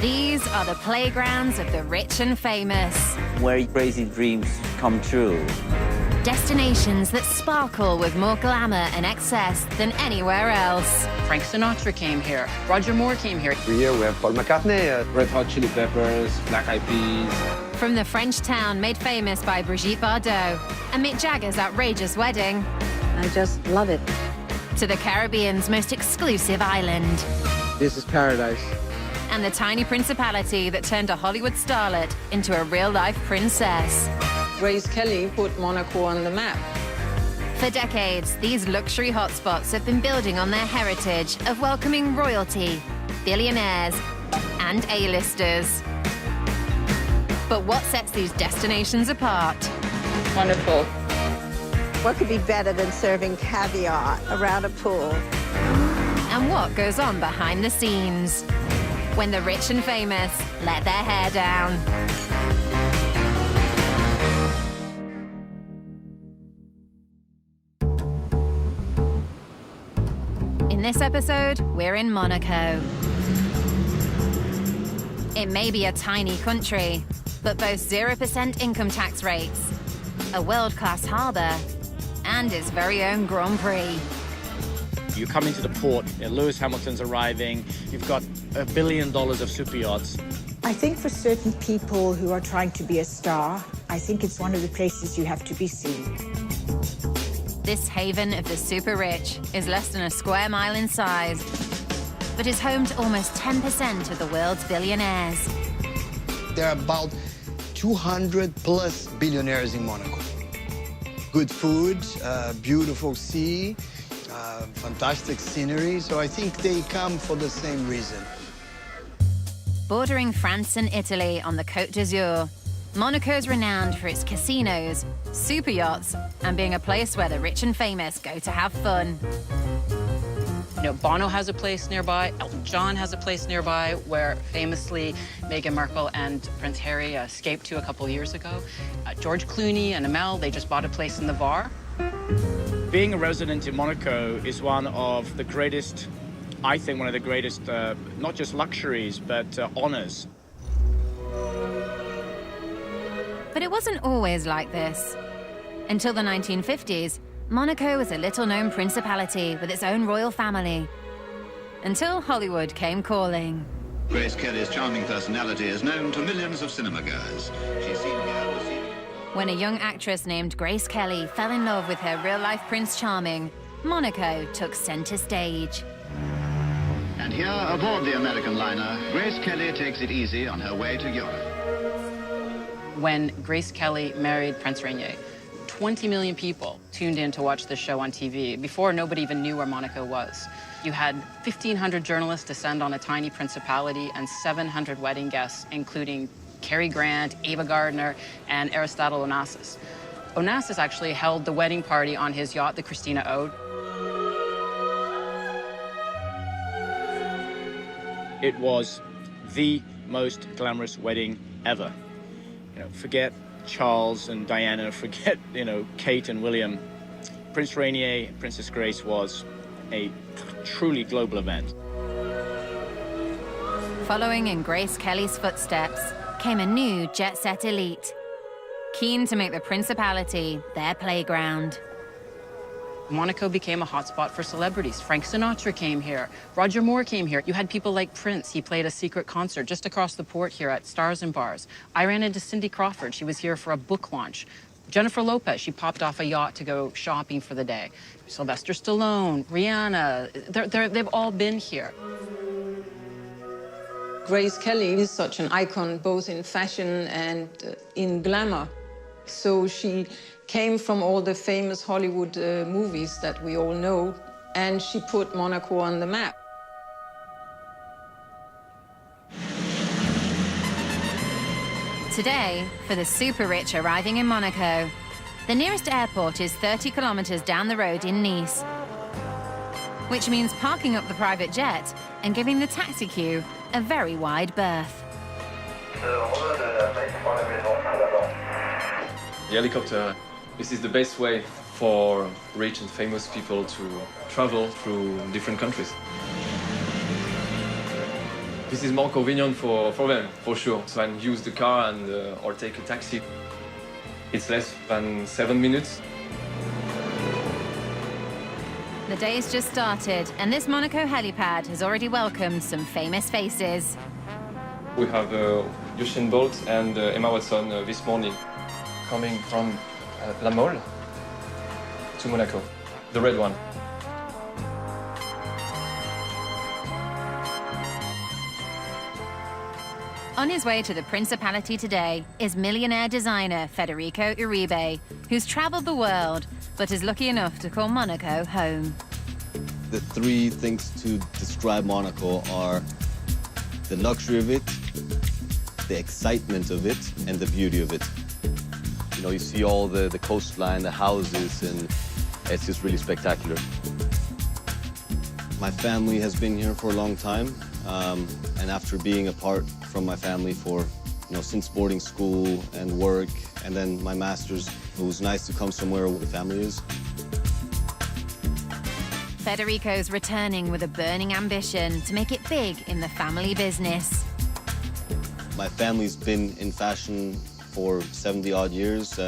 These are the playgrounds of the rich and famous. Where crazy dreams come true. Destinations that sparkle with more glamour and excess than anywhere else. Frank Sinatra came here. Roger Moore came here. Every year we have Paul McCartney. Red Hot Chili Peppers, Black Eyed Peas. From the French town made famous by Brigitte Bardot and Mick Jagger's outrageous wedding. I just love it. To the Caribbean's most exclusive island. This is paradise. And the tiny principality that turned a Hollywood starlet into a real-life princess. Grace Kelly put Monaco on the map. For decades, these luxury hotspots have been building on their heritage of welcoming royalty, billionaires, and A-listers. But what sets these destinations apart? Wonderful. What could be better than serving caviar around a pool? And what goes on behind the scenes? When the rich and famous let their hair down. In this episode, we're in Monaco. It may be a tiny country, but boasts 0% income tax rates, a world-class harbour, and its very own Grand Prix. You come into the port, Lewis Hamilton's arriving, you've got $1 billion of super yachts. I think for certain people who are trying to be a star, I think it's one of the places you have to be seen. This haven of the super rich is less than a square mile in size, but is home to almost 10% of the world's billionaires. There are about 200 plus billionaires in Monaco. Good food, beautiful sea, fantastic scenery, so I think they come for the same reason. Bordering France and Italy on the Côte d'Azur, Monaco is renowned for its casinos, super yachts, and being a place where the rich and famous go to have fun. You know, Bono has a place nearby. Elton John has a place nearby where famously Meghan Markle and Prince Harry escaped to a couple years ago. George Clooney and Amel, they just bought a place in the Var. Being a resident in Monaco is one of the greatest, I think one of the greatest, not just luxuries, but honors. But it wasn't always like this. Until the 1950s, Monaco was a little-known principality with its own royal family. Until Hollywood came calling. Grace Kelly's charming personality is known to millions of cinema-goers. She's seen here this evening. When a young actress named Grace Kelly fell in love with her real-life Prince Charming, Monaco took center stage. And here, aboard the American liner, Grace Kelly takes it easy on her way to Europe. When Grace Kelly married Prince Rainier, 20 million people tuned in to watch the show on TV. Before, nobody even knew where Monaco was. You had 1,500 journalists descend on a tiny principality and 700 wedding guests, including Cary Grant, Ava Gardner, and Aristotle Onassis. Onassis actually held the wedding party on his yacht, the Christina Ode. It was the most glamorous wedding ever. You know, forget Charles and Diana, forget, Kate and William. Prince Rainier and Princess Grace was a truly global event. Following in Grace Kelly's footsteps came a new jet-set elite, keen to make the principality their playground. Monaco became a hotspot for celebrities. Frank Sinatra came here. Roger Moore came here. You had people like Prince. He played a secret concert just across the port here at Stars and Bars. I ran into Cindy Crawford. She was here for a book launch. Jennifer Lopez, she popped off a yacht to go shopping for the day. Sylvester Stallone, Rihanna, they've all been here. Grace Kelly is such an icon, both in fashion and in glamour. So she came from all the famous Hollywood movies that we all know, and she put Monaco on the map. Today, for the super rich arriving in Monaco, the nearest airport is 30 kilometers down the road in Nice, which means parking up the private jet and giving the taxi queue a very wide berth. The helicopter, this is the best way for rich and famous people to travel through different countries. This is more convenient for them, for sure. So I can use the car and or take a taxi. It's less than 7 minutes. The day's just started, and this Monaco helipad has already welcomed some famous faces. We have Usain Bolt and Emma Watson this morning, coming from La Mole to Monaco, the red one. On his way to the Principality today is millionaire designer Federico Uribe, who's traveled the world, but is lucky enough to call Monaco home. The three things to describe Monaco are the luxury of it, the excitement of it, and the beauty of it. You know, you see all the coastline, the houses, and it's just really spectacular. My family has been here for a long time, and after being apart from my family for, since boarding school and work, and then my master's, it was nice to come somewhere where the family is. Federico's returning with a burning ambition to make it big in the family business. My family's been in fashion for 70-odd years.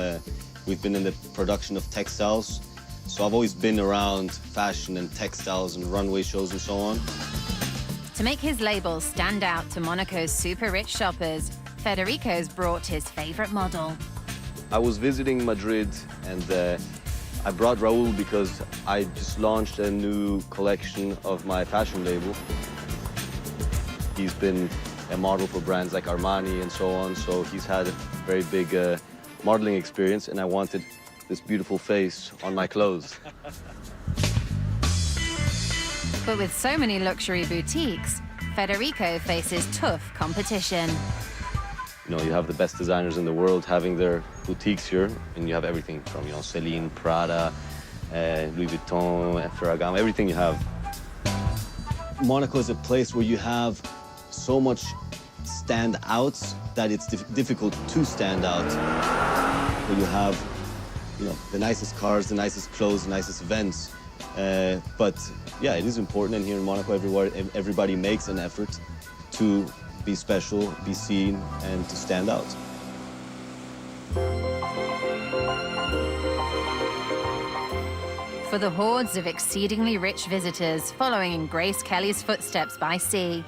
We've been in the production of textiles, so I've always been around fashion and textiles and runway shows and so on. To make his label stand out to Monaco's super-rich shoppers, Federico's brought his favorite model. I was visiting Madrid, and I brought Raul because I just launched a new collection of my fashion label. He's been a model for brands like Armani and so on, so he's had a very big modeling experience, and I wanted this beautiful face on my clothes. But with so many luxury boutiques, Federico faces tough competition. You know, you have the best designers in the world having their boutiques here, and you have everything from, Celine, Prada, Louis Vuitton, Ferragamo, everything you have. Monaco is a place where you have so much stand-outs that it's difficult to stand out. Where you have, the nicest cars, the nicest clothes, the nicest events. But yeah, it is important, and here in Monaco, everybody makes an effort to be special, be seen, and to stand out. For the hordes of exceedingly rich visitors following in Grace Kelly's footsteps by sea,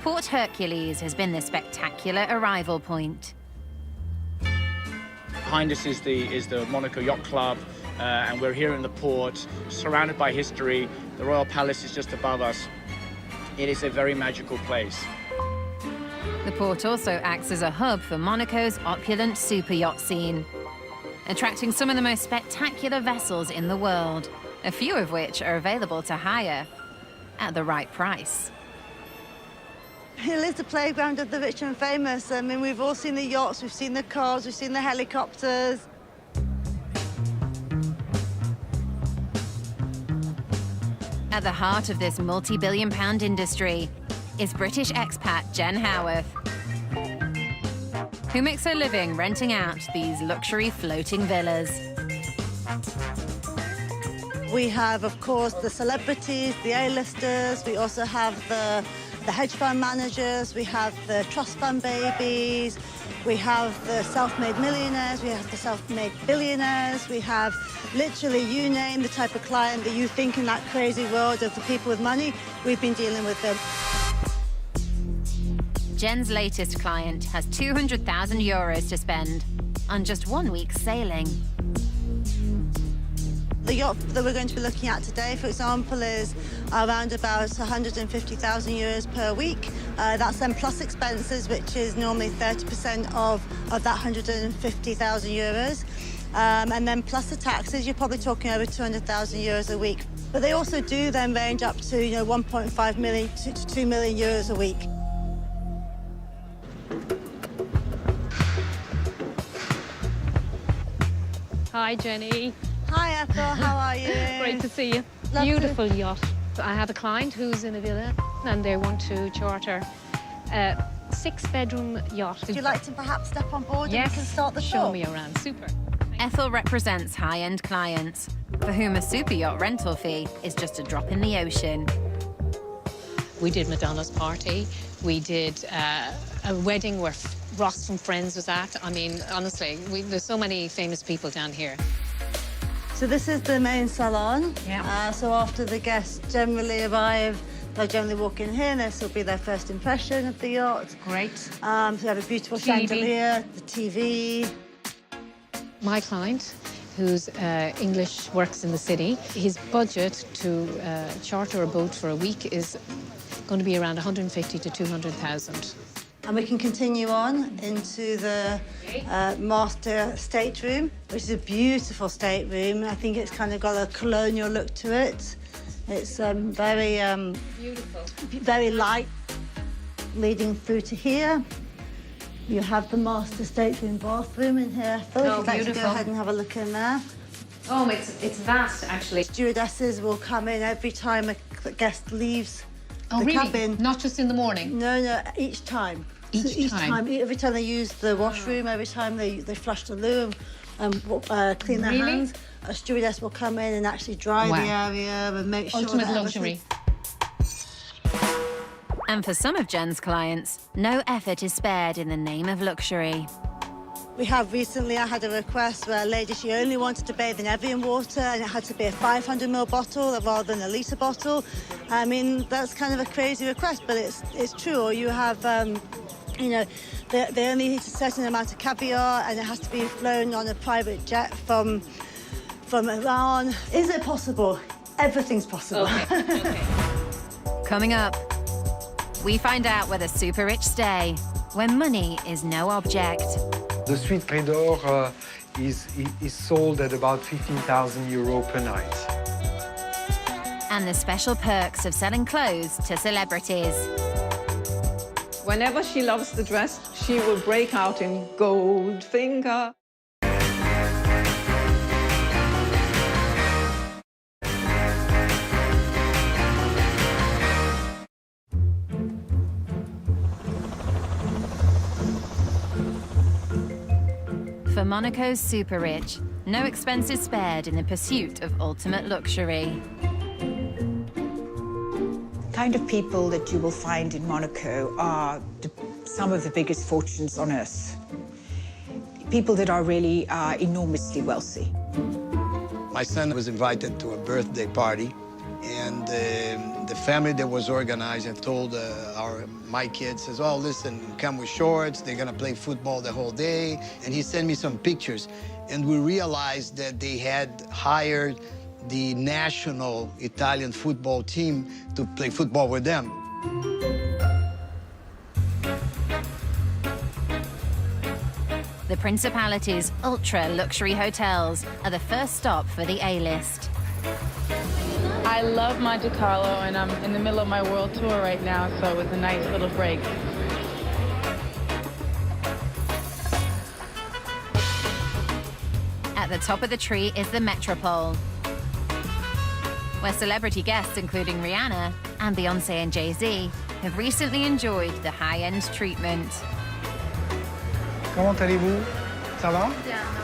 Port Hercules has been the spectacular arrival point. Behind us is the Monaco Yacht Club, and we're here in the port, surrounded by history. The Royal Palace is just above us. It is a very magical place. The port also acts as a hub for Monaco's opulent super yacht scene, attracting some of the most spectacular vessels in the world, a few of which are available to hire at the right price. It is the playground of the rich and famous. I mean, we've all seen the yachts, we've seen the cars, we've seen the helicopters. At the heart of this multi-billion-pound industry is British expat Jen Howarth, who makes her living renting out these luxury floating villas. We have, of course, the celebrities, the A-listers. We also have the hedge fund managers. We have the trust fund babies. We have the self-made millionaires. We have the self-made billionaires. We have literally, you name the type of client that you think in that crazy world of the people with money, we've been dealing with them. Jen's latest client has 200,000 euros to spend on just 1 week's sailing. The yacht that we're going to be looking at today, for example, is around about 150,000 euros per week. That's then plus expenses, which is normally 30% of that 150,000 euros. And then plus the taxes, you're probably talking over 200,000 euros a week. But they also do then range up to 1.5 million to 2 million euros a week. Hi, Jenny. Hi, Ethel. How are you? Great to see you. Lovely. Beautiful yacht. I have a client who's in a villa, and they want to charter a 6-bedroom yacht. Would you like to perhaps step on board Yes. and we can start the Show tour? me around. Super. Ethel represents high-end clients, for whom a super yacht rental fee is just a drop in the ocean. We did Madonna's party. We did a wedding where Ross from Friends was at. I mean, honestly, there's so many famous people down here. So this is the main salon. Yeah. So after the guests generally arrive, they'll generally walk in here, and this will be their first impression of the yacht. Great. So we have a beautiful chandelier, the TV. My client, who's English, works in the city, his budget to charter a boat for a week is going to be around 150 to 200,000. And we can continue on into the master stateroom, which is a beautiful stateroom. I think it's kind of got a colonial look to it. It's very beautiful, very light, leading through to here. You have the master stateroom bathroom in here. Phil, if you'd like to go ahead and have a look in there. Oh, it's vast, actually. Stewardesses will come in every time a guest leaves Oh, the really? cabin. Not just in the morning? No, each time. Each time. Every time they use the washroom, every time they flush the loo and clean their hands, a stewardess will come in and actually dry the area and make sure Ultimate that luxury. And for some of Jen's clients, no effort is spared in the name of luxury. We have recently, I had a request where a lady, she only wanted to bathe in Evian water and it had to be a 500ml bottle rather than a litre bottle. I mean, that's kind of a crazy request, but it's true. Or you have, you know, they only eat a certain amount of caviar and it has to be flown on a private jet from Iran. Is it possible? Everything's possible. Okay. Coming up, we find out where the super rich stay, when money is no object. The suite Prédor is sold at about 15,000 euro per night. And the special perks of selling clothes to celebrities. Whenever she loves the dress, she will break out in Goldfinger. For Monaco's super rich, no expense is spared in the pursuit of ultimate luxury. The kind of people that you will find in Monaco are some of the biggest fortunes on earth. People that are really enormously wealthy. My son was invited to a birthday party, and the family that was organized had told my kids, says, oh, listen, come with shorts, they're gonna play football the whole day. And he sent me some pictures, and we realized that they had hired the national Italian football team to play football with them. The Principality's ultra-luxury hotels are the first stop for the A-list. I love Monte Carlo, and I'm in the middle of my world tour right now, so it was a nice little break. At the top of the tree is the Metropole, where celebrity guests, including Rihanna and Beyoncé and Jay-Z, have recently enjoyed the high-end treatment. Comment allez-vous? Ça va?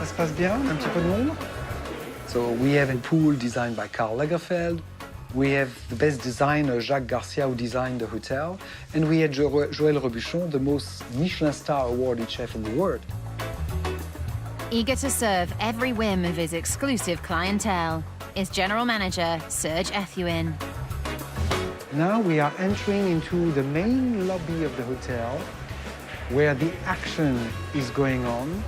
Ça se passe bien? Un petit peu de monde? So we have a pool designed by Karl Lagerfeld. We have the best designer, Jacques Garcia, who designed the hotel. And we had Joël Robuchon, the most Michelin star awarded chef in the world. Eager to serve every whim of his exclusive clientele is General Manager Serge Ethuin. Now we are entering into the main lobby of the hotel, where the action is going on.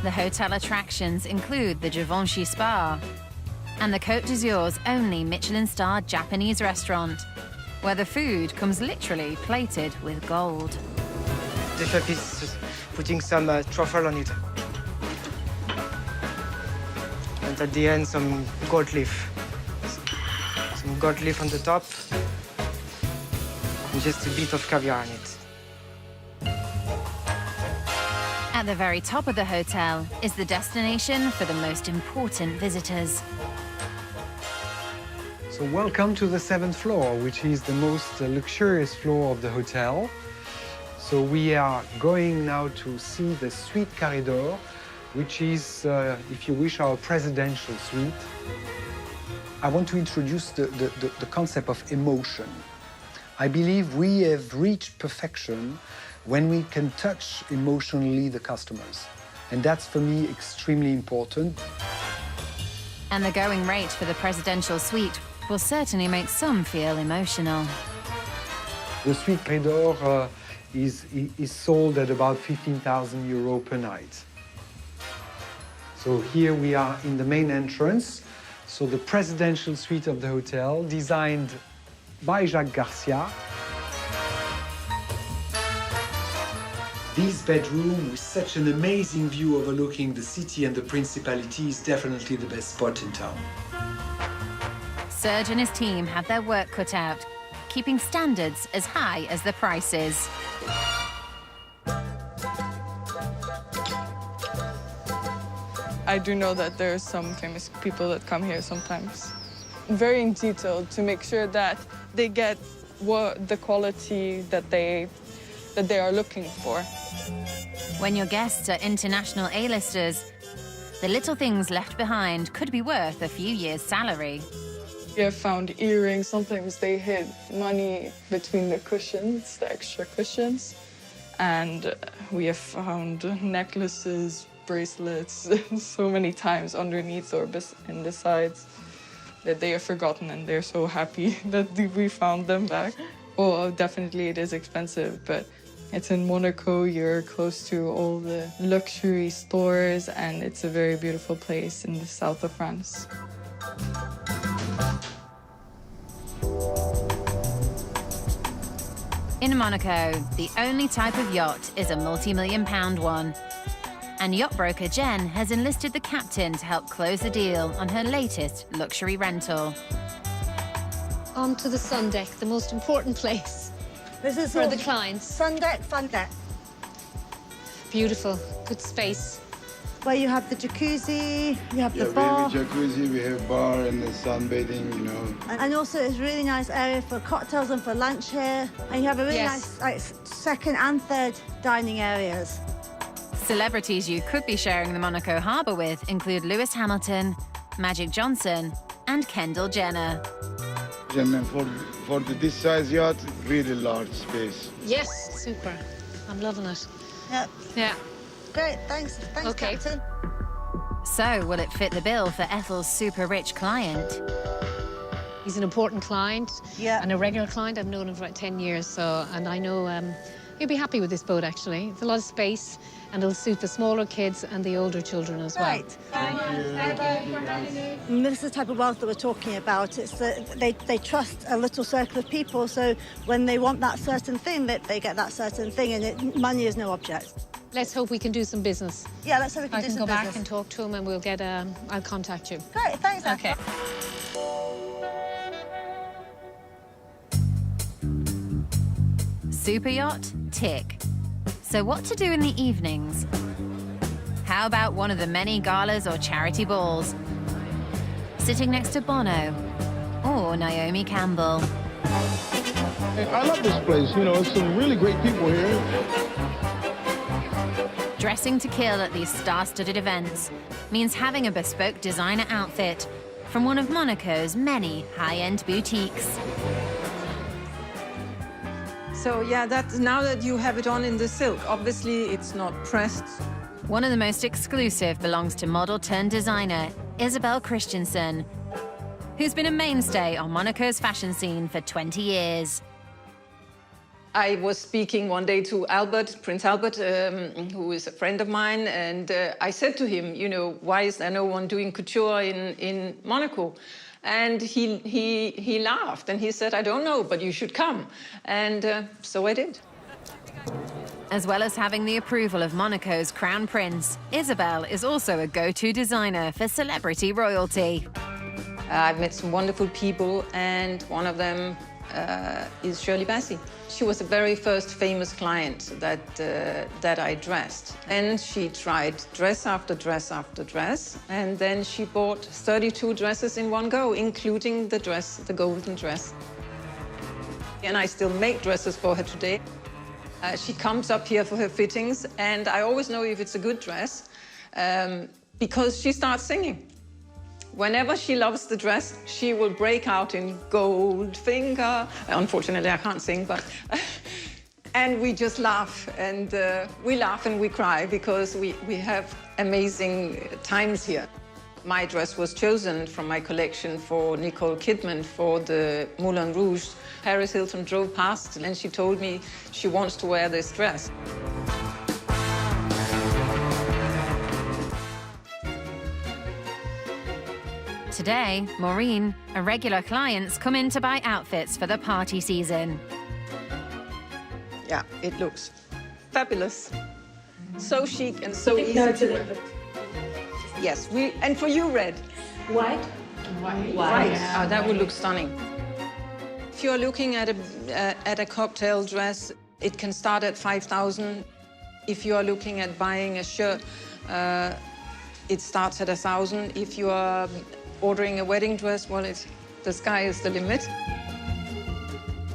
The hotel attractions include the Givenchy Spa and the Côte d'Azur's only Michelin-starred Japanese restaurant, where the food comes literally plated with gold. The chef is putting some truffle on it. And at the end, some gold leaf. Some gold leaf on the top, and just a bit of caviar on it. At the very top of the hotel is the destination for the most important visitors. So welcome to the 7th floor, which is the most luxurious floor of the hotel. So we are going now to see the suite corridor, which is, if you wish, our presidential suite. I want to introduce the concept of emotion. I believe we have reached perfection when we can touch emotionally the customers. And that's, for me, extremely important. And the going rate for the presidential suite will certainly make some feel emotional. The suite Prédor is sold at about 15,000 euro per night. So here we are in the main entrance. So the presidential suite of the hotel, designed by Jacques Garcia. This bedroom with such an amazing view overlooking the city and the Principality is definitely the best spot in town. Serge and his team have their work cut out, keeping standards as high as the prices. I do know that there are some famous people that come here sometimes. Very in detail to make sure that they get the quality that they are looking for. When your guests are international A-listers, the little things left behind could be worth a few years' salary. We have found earrings. Sometimes they hid money between the cushions, the extra cushions. And we have found necklaces, bracelets, so many times underneath or in the sides that they have forgotten, and they're so happy that we found them back. Well, definitely it is expensive, but it's in Monaco. You're close to all the luxury stores, and it's a very beautiful place in the south of France. In Monaco, the only type of yacht is a multi-million-pound one. And yacht broker Jen has enlisted the captain to help close the deal on her latest luxury rental. On to the sun deck, the most important place. This is for the clients. Sun deck, fun deck. Beautiful, good space. Where you have the jacuzzi, you have the we bar. have a jacuzzi, we have bar and the sunbathing, you know. And also it's a really nice area for cocktails and for lunch here. And you have a really nice second and third dining areas. Celebrities you could be sharing the Monaco harbour with include Lewis Hamilton, Magic Johnson, and Kendall Jenner. And for this size yacht, really large space. Yes, super. I'm loving it. Yep. Yeah. Great, thanks, Captain. So, will it fit the bill for Ethel's super-rich client? He's an important client. Yeah. And a regular client. I've known him for about 10 years, so, and I know he'll be happy with this boat, actually. It's a lot of space, and it'll suit the smaller kids and the older children as well. Right. This is the type of wealth that we're talking about. It's they trust a little circle of people, so when they want that certain thing, that they get that certain thing, and money is no object. Let's hope we can do some business. Yeah, let's hope we can do some business. I can go back and talk to him, and we'll get. I'll contact you. Great, thanks. Okay. Super yacht? Tick. So what to do in the evenings? How about one of the many galas or charity balls? Sitting next to Bono or Naomi Campbell? I love this place, you know, there's some really great people here. Dressing to kill at these star-studded events means having a bespoke designer outfit from one of Monaco's many high-end boutiques. So yeah, now that you have it on in the silk, obviously it's not pressed. One of the most exclusive belongs to model-turned-designer Isabel Christensen, who's been a mainstay on Monaco's fashion scene for 20 years. I was speaking one day to Albert, Prince Albert, who is a friend of mine, and I said to him, you know, why is there no one doing couture in Monaco? And he laughed, and he said, I don't know, but you should come. And so I did. As well as having the approval of Monaco's crown prince, Isabel is also a go-to designer for celebrity royalty. I've met some wonderful people, and one of them is Shirley Bassey. She was the very first famous client that I dressed. And she tried dress after dress after dress, and then she bought 32 dresses in one go, including the dress, the golden dress. And I still make dresses for her today. She comes up here for her fittings, and I always know if it's a good dress because she starts singing. Whenever she loves the dress, she will break out in Goldfinger. Unfortunately, I can't sing, but... And we just laugh, and we laugh and we cry because we have amazing times here. My dress was chosen from my collection for Nicole Kidman for the Moulin Rouge. Paris Hilton drove past and she told me she wants to wear this dress. Today, Maureen, a regular clients come in to buy outfits for the party season. Yeah, it looks fabulous. So chic and so easy to wear. Yes, and for you, red. White? White. Yeah. Oh, that would look stunning. If you're looking at a cocktail dress, it can start at 5,000. If you are looking at buying a shirt, it starts at 1,000. If you are ordering a wedding dress, well, the sky is the limit.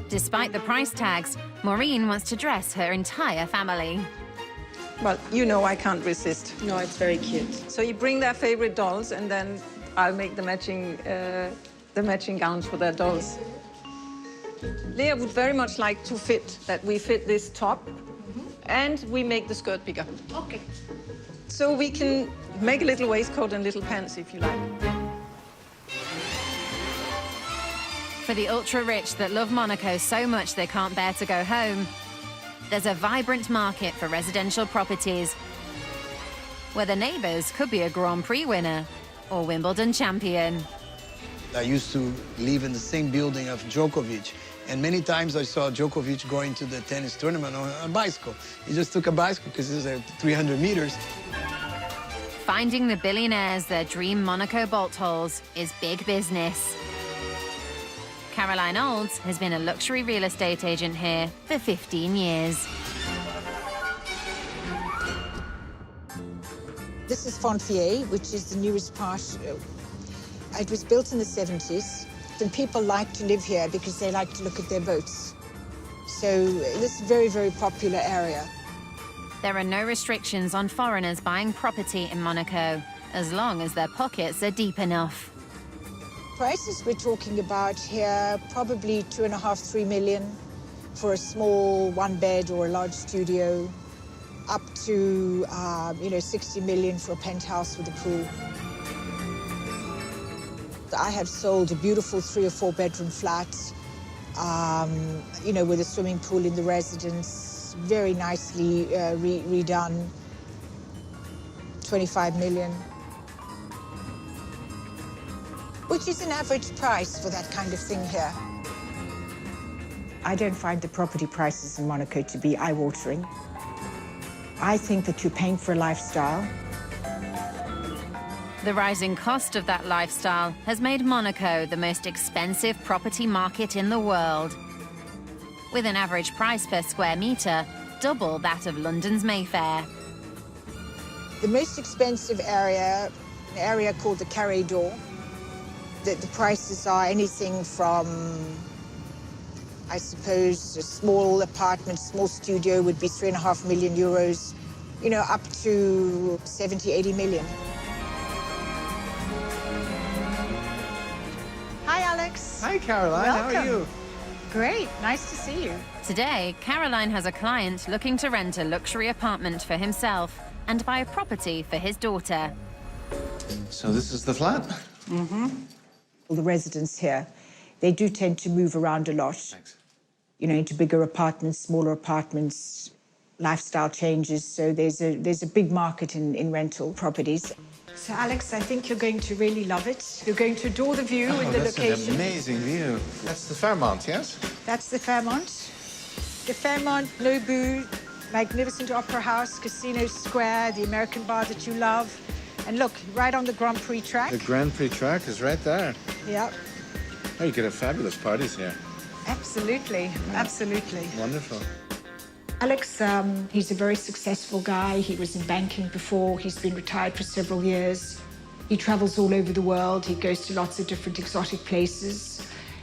Despite the price tags, Maureen wants to dress her entire family. Well, you know I can't resist. No, it's very cute. So you bring their favorite dolls, and then I'll make the matching gowns for their dolls. Leah would very much like to that we fit this top, and we make the skirt bigger. Okay. So we can make a little waistcoat and little pants, if you like. For the ultra-rich that love Monaco so much they can't bear to go home, there's a vibrant market for residential properties, where the neighbours could be a Grand Prix winner or Wimbledon champion. I used to live in the same building of Djokovic, and many times I saw Djokovic going to the tennis tournament on a bicycle. He just took a bicycle because it's 300 meters. Finding the billionaires their dream Monaco bolt holes is big business. Caroline Olds has been a luxury real estate agent here for 15 years. This is Fontvier, which is the newest part. It was built in the 70s, and people like to live here because they like to look at their boats. So this is a very, very popular area. There are no restrictions on foreigners buying property in Monaco, as long as their pockets are deep enough. Prices we're talking about here, probably 2.5, 3 million for a small one-bed or a large studio, up to 60 million for a penthouse with a pool. I have sold a beautiful 3 or 4 bedroom flat, with a swimming pool in the residence, very nicely redone, 25 million. Which is an average price for that kind of thing here. I don't find the property prices in Monaco to be eye-watering. I think that you're paying for a lifestyle. The rising cost of that lifestyle has made Monaco the most expensive property market in the world, with an average price per square metre double that of London's Mayfair. The most expensive area, an area called the Carré d'Or. The prices are anything from, I suppose, a small apartment, small studio would be 3.5 million euros, up to 70, 80 million. Hi, Alex. Hi, Caroline. Welcome. How are you? Great. Nice to see you. Today, Caroline has a client looking to rent a luxury apartment for himself and buy a property for his daughter. So this is the flat? Mm-hmm. The residents here, they do tend to move around a lot. Thanks. Into bigger apartments, smaller apartments, lifestyle changes. So there's a big market in rental properties. So, Alex, I think you're going to really love it. You're going to adore the view and the location. That's an amazing view. That's the Fairmont, yes? That's the Fairmont. The Fairmont, Nobu, magnificent opera house, Casino Square, the American bar that you love. And look, right on the Grand Prix track. The Grand Prix track is right there. Yep. Oh, you could have fabulous parties here. Absolutely, absolutely. Wonderful. Alex, he's a very successful guy. He was in banking before. He's been retired for several years. He travels all over the world. He goes to lots of different exotic places.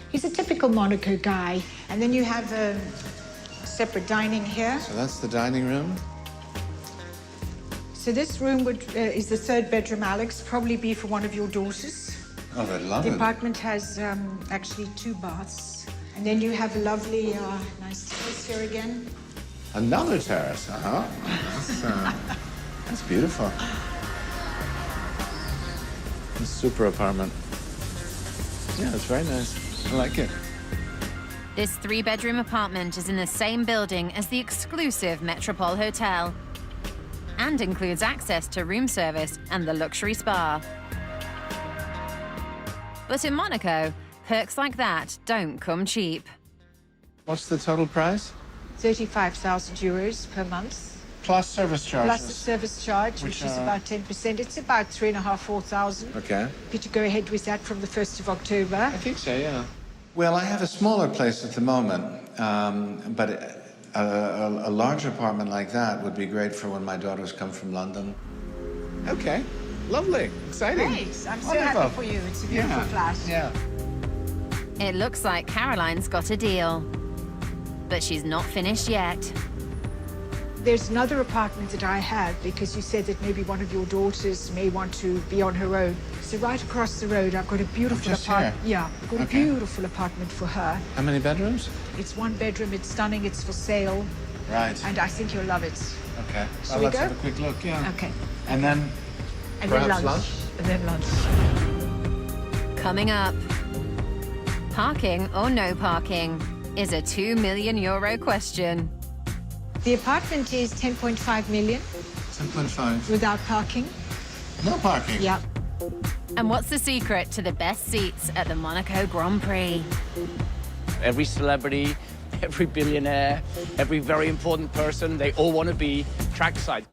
He's a typical Monaco guy. And then you have a separate dining here. So that's the dining room. So this room is the 3rd bedroom, Alex, probably be for one of your daughters. Oh, they love The it. apartment has actually 2 baths. And then you have a lovely, nice terrace here again. Another terrace, uh-huh. That's beautiful. It's a super apartment. Yeah, it's very nice. I like it. This 3-bedroom apartment is in the same building as the exclusive Metropole Hotel and includes access to room service and the luxury spa. But in Monaco, perks like that don't come cheap. What's the total price? 35,000 euros per month. Plus service charges. Plus the service charge, which is about 10%. It's about 3,500, 4,000. Okay. Could you go ahead with that from the 1st of October? I think so, yeah. Well, I have a smaller place at the moment, but a large apartment like that would be great for when my daughters come from London. Okay, lovely, exciting. Thanks, I'm so Wonderful. happy for you. It's a beautiful flat. Yeah. It looks like Caroline's got a deal. But she's not finished yet. There's another apartment that I have because you said that maybe one of your daughters may want to be on her own. So right across the road, I've got a beautiful Just apartment. here? Yeah, I've got a beautiful apartment for her. How many bedrooms? It's 1 bedroom, it's stunning, it's for sale. Right. And I think you'll love it. Okay. Shall Well, we let's go? have a quick look, yeah. Okay. And then And perhaps then lunch. And then lunch. Coming up, parking or no parking is a €2 million question. The apartment is 10.5 million 10.5. without parking. No parking? Yeah. And what's the secret to the best seats at the Monaco Grand Prix? Every celebrity, every billionaire, every very important person, they all want to be trackside.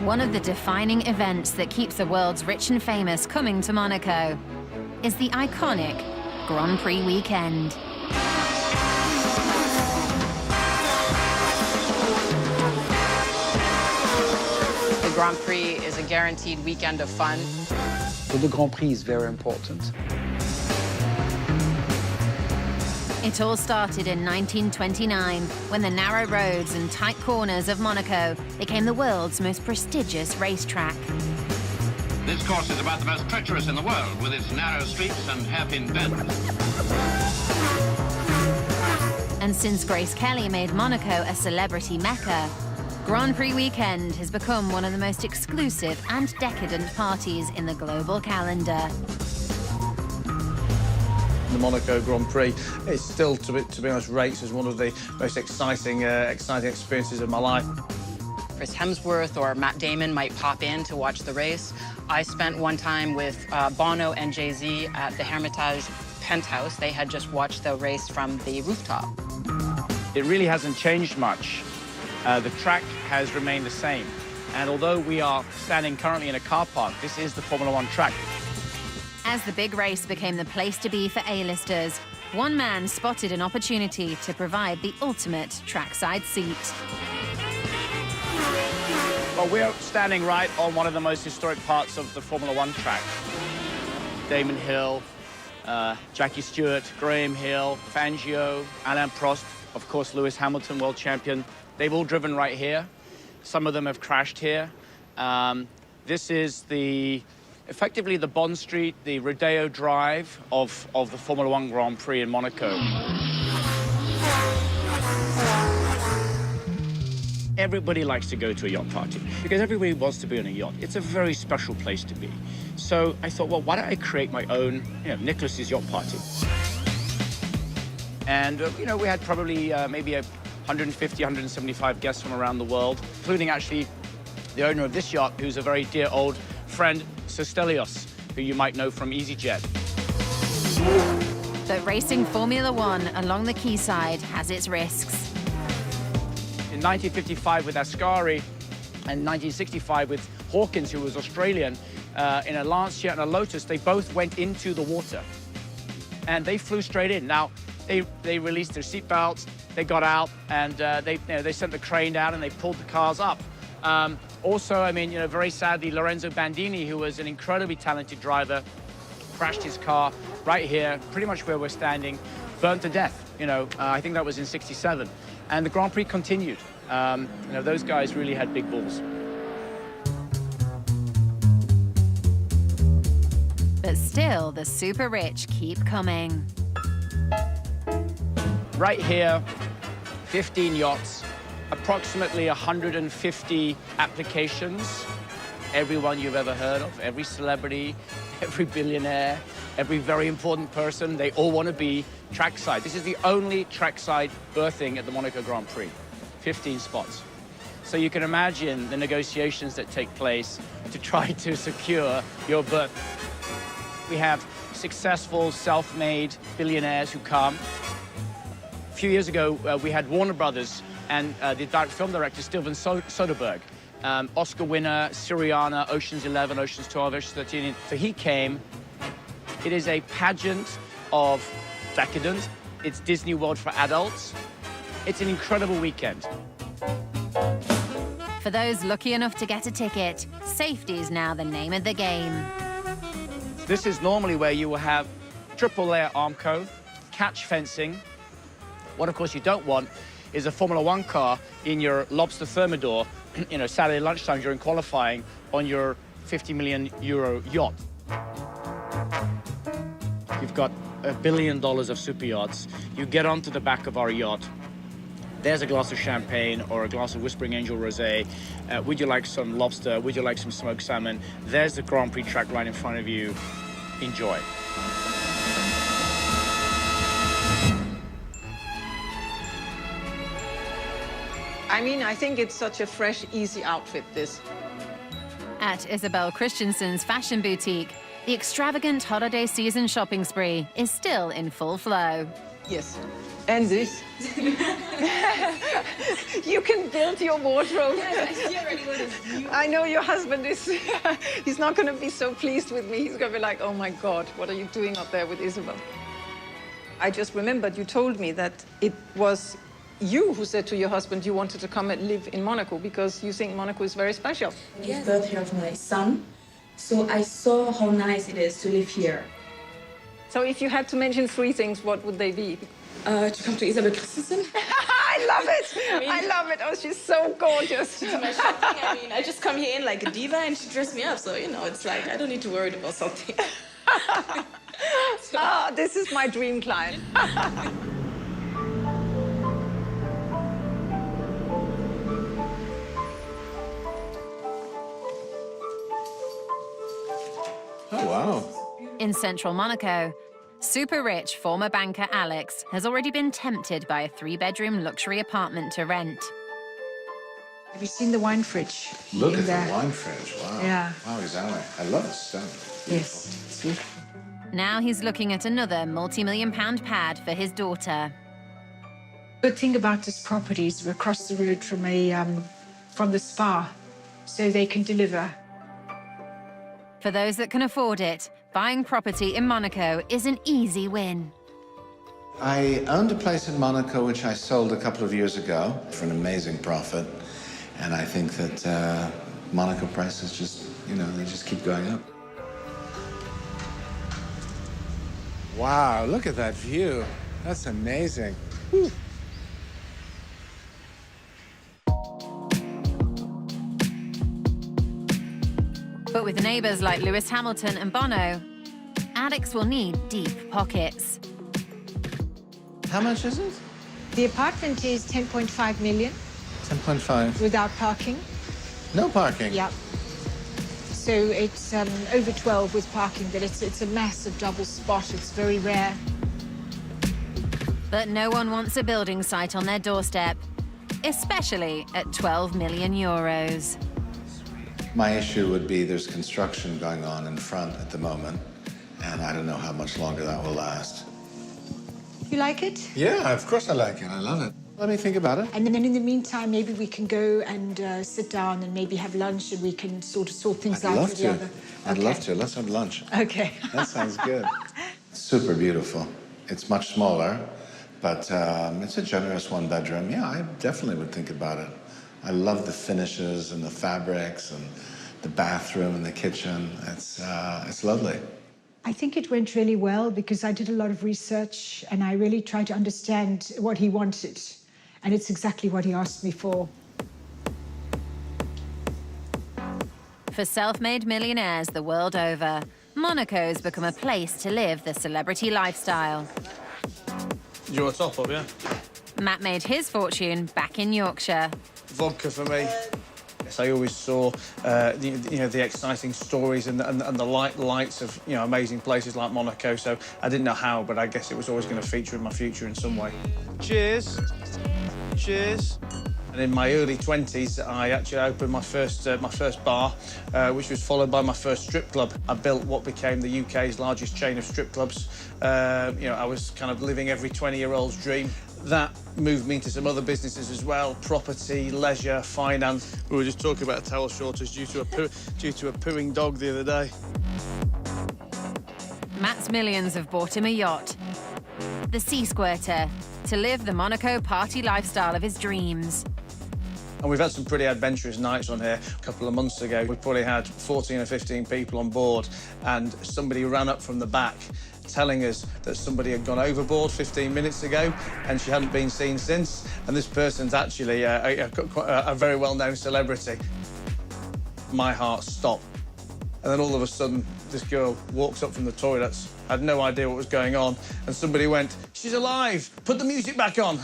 One of the defining events that keeps the world's rich and famous coming to Monaco is the iconic Grand Prix weekend. The Grand Prix is a guaranteed weekend of fun. So the Grand Prix is very important. It all started in 1929, when the narrow roads and tight corners of Monaco became the world's most prestigious racetrack. This course is about the most treacherous in the world, with its narrow streets and hairpin bends. And since Grace Kelly made Monaco a celebrity mecca, Grand Prix weekend has become one of the most exclusive and decadent parties in the global calendar. The Monaco Grand Prix is still, to be honest, rates as one of the most exciting experiences of my life. Chris Hemsworth or Matt Damon might pop in to watch the race. I spent one time with Bono and Jay-Z at the Hermitage penthouse. They had just watched the race from the rooftop. It really hasn't changed much. The track has remained the same. And although we are standing currently in a car park, this is the Formula One track. As the big race became the place to be for A-listers, one man spotted an opportunity to provide the ultimate trackside seat. Well, we're standing right on one of the most historic parts of the Formula One track. Damon Hill, Jackie Stewart, Graham Hill, Fangio, Alain Prost, of course, Lewis Hamilton, world champion. They've all driven right here. Some of them have crashed here. This is effectively the Bond Street, the Rodeo Drive of the Formula One Grand Prix in Monaco. Everybody likes to go to a yacht party because everybody wants to be on a yacht. It's a very special place to be. So I thought, well, why don't I create my own, Nicholas's yacht party? And, we had probably maybe 150, 175 guests from around the world, including actually the owner of this yacht, who's a very dear old friend, Sir Stelios, who you might know from EasyJet. But racing Formula One along the quayside has its risks. In 1955 with Ascari and 1965 with Hawkins, who was Australian, in a Lancia and a Lotus, they both went into the water. And they flew straight in. Now, they released their seatbelts, they got out, and they sent the crane down and they pulled the cars up. Also, very sadly, Lorenzo Bandini, who was an incredibly talented driver, crashed his car right here, pretty much where we're standing, burnt to death. I think that was in '67. And the Grand Prix continued. Those guys really had big balls. But still, the super rich keep coming. Right here, 15 yachts, approximately 150 applications. Everyone you've ever heard of, every celebrity, every billionaire, every very important person, they all want to be trackside. This is the only trackside berthing at the Monaco Grand Prix, 15 spots. So you can imagine the negotiations that take place to try to secure your berth. We have successful, self-made billionaires who come. A few years ago, we had Warner Brothers and the film director, Steven Soderbergh, Oscar winner, Syriana, Ocean's 11, Ocean's 12, Ocean's 13. So he came. It is a pageant of decadence. It's Disney World for adults. It's an incredible weekend. For those lucky enough to get a ticket, safety is now the name of the game. This is normally where you will have triple-layer Armco, catch fencing. What, of course, you don't want is a Formula One car in your lobster thermidor, Saturday lunchtime during qualifying on your €50 million yacht. You've got $1 billion of super yachts. You get onto the back of our yacht. There's a glass of champagne or a glass of Whispering Angel Rosé. Would you like some lobster? Would you like some smoked salmon? There's the Grand Prix track right in front of you. Enjoy. I think it's such a fresh, easy outfit, this. At Isabel Christensen's fashion boutique, the extravagant holiday season shopping spree is still in full flow. Yes. And this. You can build your wardrobe. I know your husband is, he's not going to be so pleased with me. He's going to be like, oh my God, what are you doing up there with Isabel? I just remembered you told me that it was you who said to your husband you wanted to come and live in Monaco because you think Monaco is very special. It's the birthday of my son, so I saw how nice it is to live here. So if you had to mention 3 things, what would they be? To come to Isabel Christensen. I love it! I love it! Oh, she's so gorgeous. To do my shopping, I just come here in like a diva and she dressed me up, so, it's like I don't need to worry about something. This is my dream client. Oh, wow. In central Monaco, super rich former banker Alex has already been tempted by a 3-bedroom luxury apartment to rent. Have you seen the wine fridge? Look at the wine fridge. Wow. Yeah. Wow, exactly. I love the stuff. Yes, it's beautiful. Now he's looking at another multi-million-pound pad for his daughter. Good thing about this property is we're across the road from the spa, so they can deliver. For those that can afford it, buying property in Monaco is an easy win. I owned a place in Monaco which I sold a couple of years ago for an amazing profit. And I think that Monaco prices just, they just keep going up. Wow, look at that view. That's amazing. Whew. But with neighbors like Lewis Hamilton and Bono, Alex will need deep pockets. How much is it? The apartment is 10.5 million. 10.5. Without parking. No parking? Yep. So it's over 12 with parking, but it's a massive double spot. It's very rare. But no one wants a building site on their doorstep, especially at 12 million euros. My issue would be there's construction going on in front at the moment, and I don't know how much longer that will last. You like it? Yeah, of course I like it. I love it. Let me think about it. And then in the meantime, maybe we can go and sit down and maybe have lunch and we can sort things out with the other. I'd love to. Let's have lunch. Okay. That sounds good. Super beautiful. It's much smaller, but it's a generous 1-bedroom. Yeah, I definitely would think about it. I love the finishes and the fabrics and the bathroom and the kitchen. It's lovely. I think it went really well because I did a lot of research and I really tried to understand what he wanted. And it's exactly what he asked me for. For self-made millionaires the world over, Monaco's become a place to live the celebrity lifestyle. Do you want a top up, yeah? Matt made his fortune back in Yorkshire. Vodka for me. Yes, I always saw the exciting stories and the lights of amazing places like Monaco. So I didn't know how, but I guess it was always going to feature in my future in some way. Cheers. Cheers. And in my early 20s, I actually opened my first bar, which was followed by my first strip club. I built what became the UK's largest chain of strip clubs. I was kind of living every 20-year-old's dream. That moved me into some other businesses as well: property, leisure, finance. We were just talking about a towel shortage due to a pooing dog the other day. Matt's millions have bought him a yacht, the Sea Squirter, to live the Monaco party lifestyle of his dreams. And we've had some pretty adventurous nights on here. A couple of months ago, we probably had 14 or 15 people on board, and somebody ran up from the back telling us that somebody had gone overboard 15 minutes ago and she hadn't been seen since. And this person's actually a very well-known celebrity. My heart stopped. And then all of a sudden, this girl walks up from the toilets, had no idea what was going on, and somebody went, "She's alive, put the music back on."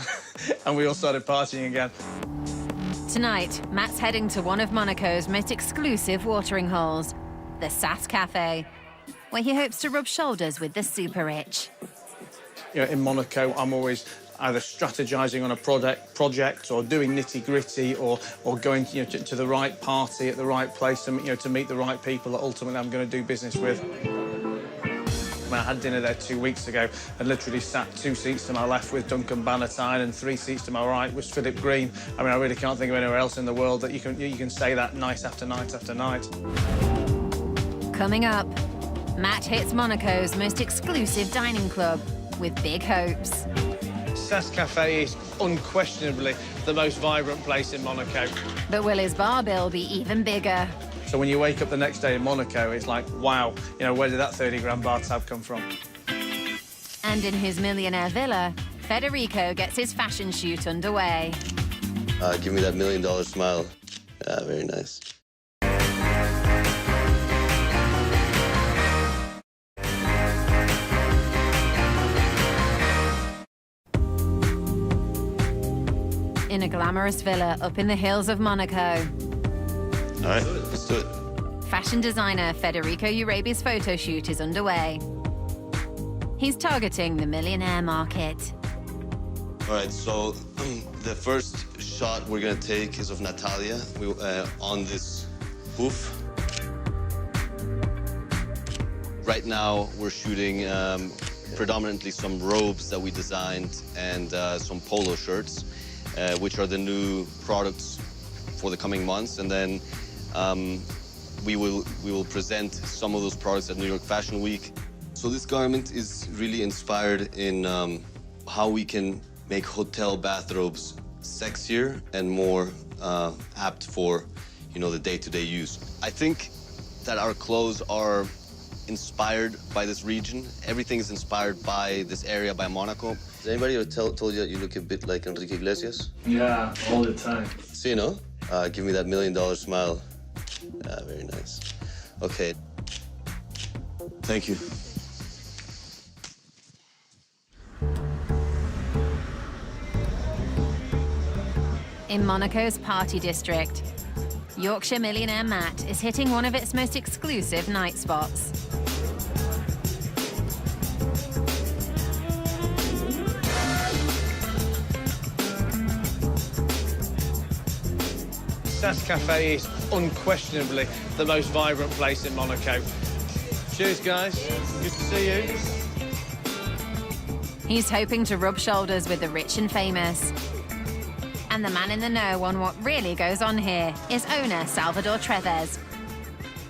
And we all started partying again. Tonight, Matt's heading to one of Monaco's most exclusive watering holes, the Sass Cafe, where he hopes to rub shoulders with the super rich. In Monaco, I'm always either strategizing on a project or doing nitty-gritty or going to the right party at the right place to meet the right people that ultimately I'm going to do business with. I had dinner there 2 weeks ago and literally sat 2 seats to my left with Duncan Bannatyne and 3 seats to my right was Philip Green. I mean, I really can't think of anywhere else in the world that you can say that night after night after night. Coming up, Matt hits Monaco's most exclusive dining club with big hopes. Sass Cafe is unquestionably the most vibrant place in Monaco. But will his bar bill be even bigger? So when you wake up the next day in Monaco, it's like, wow, where did that 30-grand bar tab come from? And in his millionaire villa, Federico gets his fashion shoot underway. Give me that $1 million smile. Yeah, very nice. In a glamorous villa up in the hills of Monaco. All right, let's do it. Fashion designer Federico Urabi's photo shoot is underway. He's targeting the millionaire market. All right, so the first shot we're gonna take is of Natalia on this hoof. Right now, we're shooting predominantly some robes that we designed and some polo shirts, which are the new products for the coming months. And then we will present some of those products at New York Fashion Week. So this garment is really inspired in how we can make hotel bathrobes sexier and more apt for, the day-to-day use. I think that our clothes are inspired by this region. Everything is inspired by this area, by Monaco. Has anybody ever told you that you look a bit like Enrique Iglesias? Yeah, all the time. See, give me that $1 million smile. Yeah, very nice. Okay. Thank you. In Monaco's party district, Yorkshire millionaire Matt is hitting one of its most exclusive night spots. Sass Cafe is unquestionably the most vibrant place in Monaco. Cheers, guys. Good to see you. He's hoping to rub shoulders with the rich and famous. And the man in the know on what really goes on here is owner Salvador Treves,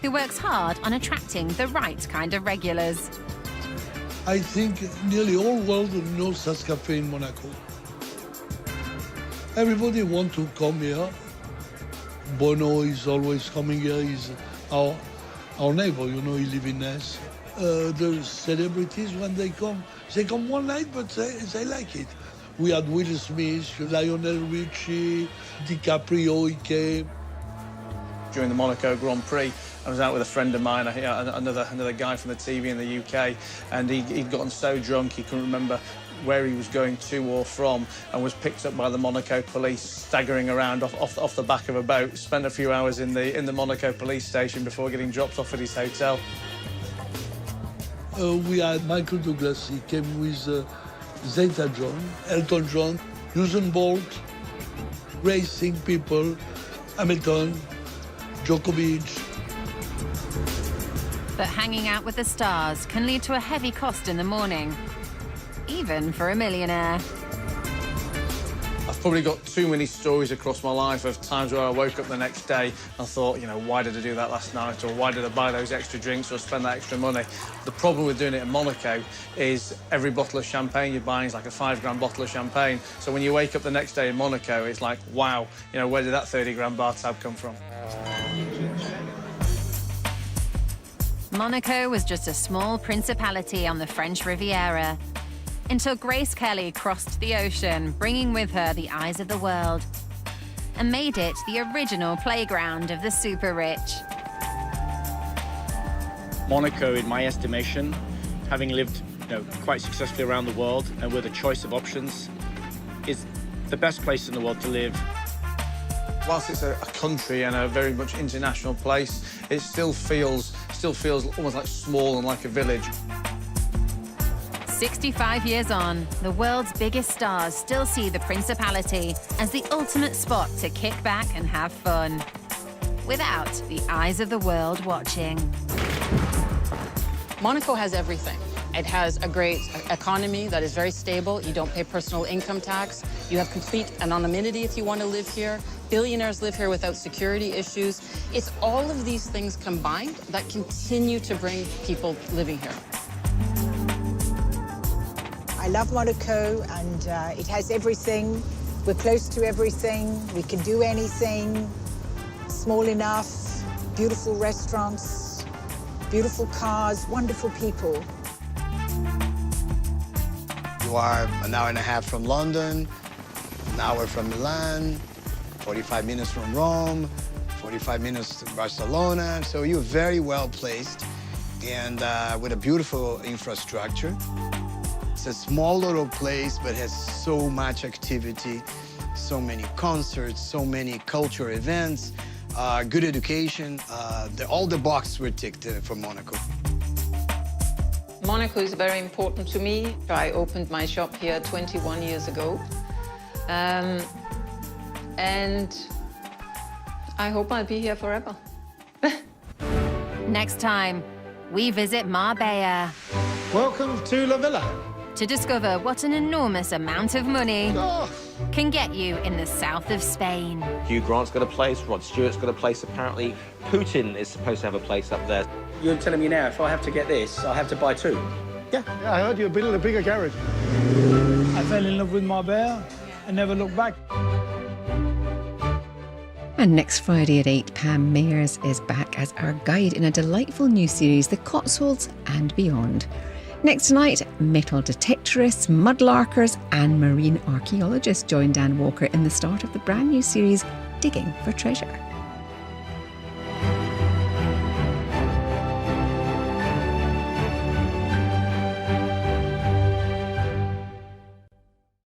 who works hard on attracting the right kind of regulars. I think nearly all world knows Sass Cafe in Monaco. Everybody wants to come here. Bono is always coming here. He's our neighbor, he lives in Nice. the celebrities, when they come one night, but they like it. We had Will Smith, Lionel Richie, DiCaprio, he came. During the Monaco Grand Prix, I was out with a friend of mine, another guy from the TV in the UK, and he'd gotten so drunk he couldn't remember where he was going to or from, and was picked up by the Monaco police, staggering around off the back of a boat. Spent a few hours in the Monaco police station before getting dropped off at his hotel. We had Michael Douglas, he came with Zeta John, Elton John, Usain Bolt, racing people, Hamilton, Djokovic. But hanging out with the stars can lead to a heavy cost in the morning, even for a millionaire. I've probably got too many stories across my life of times where I woke up the next day and thought, you know, why did I do that last night? Or why did I buy those extra drinks or spend that extra money? The problem with doing it in Monaco is every bottle of champagne you're buying is like a £5 bottle of champagne. So when you wake up the next day in Monaco, it's like, wow, you know, where did that 30 bar tab come from? Monaco was just a small principality on the French Riviera, until Grace Kelly crossed the ocean, bringing with her the eyes of the world, and made it the original playground of the super rich. Monaco, in my estimation, having lived quite successfully around the world and with a choice of options, is the best place in the world to live. Whilst it's a country and a very much international place, it still feels almost like small and like a village. 65 years on, the world's biggest stars still see the Principality as the ultimate spot to kick back and have fun, without the eyes of the world watching. Monaco has everything. It has a great economy that is very stable. You don't pay personal income tax. You have complete anonymity if you want to live here. Billionaires live here without security issues. It's all of these things combined that continue to bring people living here. I love Monaco, and it has everything. We're close to everything. We can do anything. Small enough, beautiful restaurants, beautiful cars, wonderful people. You are an hour and a half from London, an hour from Milan, 45 minutes from Rome, 45 minutes to Barcelona. So you're very well placed and with a beautiful infrastructure. It's a small little place, but has so much activity, so many concerts, so many cultural events, good education. All the boxes were ticked for Monaco. Monaco is very important to me. I opened my shop here 21 years ago. And I hope I'll be here forever. Next time, we visit Marbella. Welcome to La Villa. To discover what an enormous amount of money can get you in the south of Spain. Hugh Grant's got a place, Rod Stewart's got a place apparently. Putin is supposed to have a place up there. You're telling me now, if I have to get this, I have to buy two? Yeah, I heard you build a bigger garage. I fell in love with Marbella and never looked back. And next Friday at 8, Pam Mayers is back as our guide in a delightful new series, The Cotswolds and Beyond. Next night, metal detectorists, mudlarkers and marine archaeologists join Dan Walker in the start of the brand new series, Digging for Treasure.